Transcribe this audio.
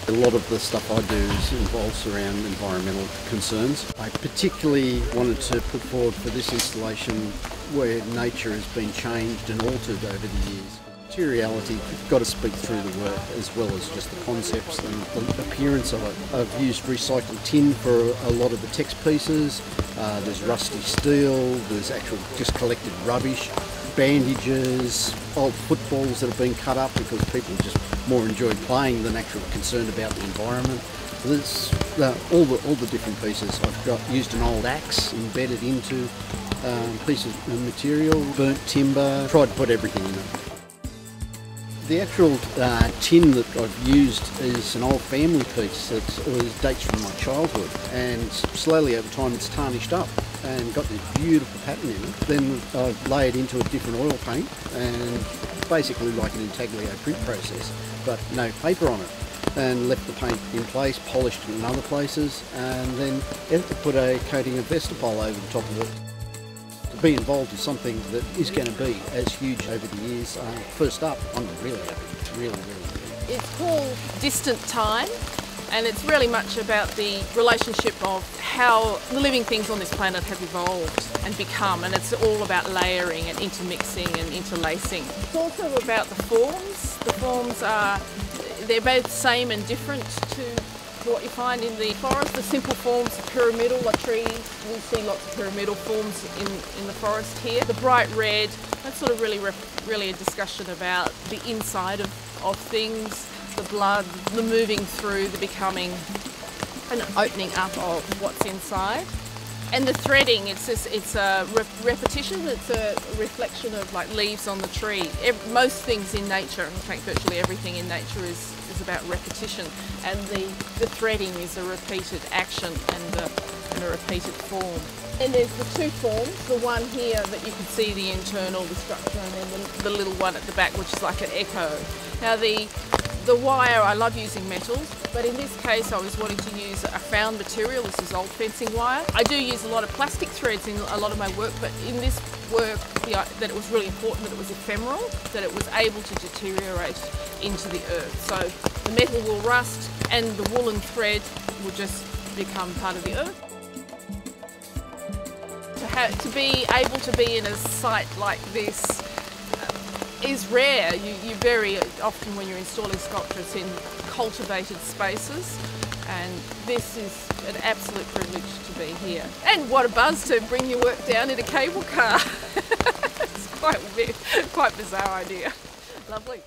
A lot of the stuff I do involves around environmental concerns. I particularly wanted to put forward for this installation where nature has been changed and altered over the years. Materiality, you've got to speak through the work as well as just the concepts and the appearance of it. I've used recycled tin for a lot of the text pieces. There's rusty steel, there's actual just collected rubbish, bandages, old footballs that have been cut up because people just more enjoy playing than actual concerned about the environment. There's all the different pieces. I've used an old axe embedded into pieces of material, burnt timber, tried to put everything in it. The actual tin that I've used is an old family piece that dates from my childhood, and slowly over time it's tarnished up and got this beautiful pattern in it. Then I've layered into a different oil paint, and basically like an intaglio print process, but no paper on it, and left the paint in place, polished it in other places, and then put a coating of Vestipol over the top of it. To be involved in something that is going to be as huge over the years, first up, I'm really happy, really happy. It's called Distant Time, and it's really much about the relationship of how the living things on this planet have evolved and become, and it's all about layering and intermixing and interlacing. It's also about the forms. The forms they're both same and different to what you find in the forest. The simple forms, pyramidal, like trees, we see lots of pyramidal forms in the forest here. The bright red, that's sort of really a discussion about the inside of things, the blood, the moving through, the becoming, and opening up of what's inside. And the threading, it's a repetition, it's a reflection of like leaves on the tree. Most things in nature, in fact virtually everything in nature is about repetition, and the threading is a repeated action and a repeated form. And there's the two forms, the one here that you can see the internal, the structure, and then the little one at the back which is like an echo. Now the wire, I love using metals, but in this case I was wanting to use a found material. This is old fencing wire. I do use a lot of plastic threads in a lot of my work, but in this work that it was really important that it was ephemeral, that it was able to deteriorate into the earth. So the metal will rust and the woolen thread will just become part of the earth. To be able to be in a site like this is rare. You very often when you're installing sculptures in cultivated spaces, and this is an absolute privilege to be here. And what a buzz to bring your work down in a cable car. It's quite a bizarre idea. Lovely.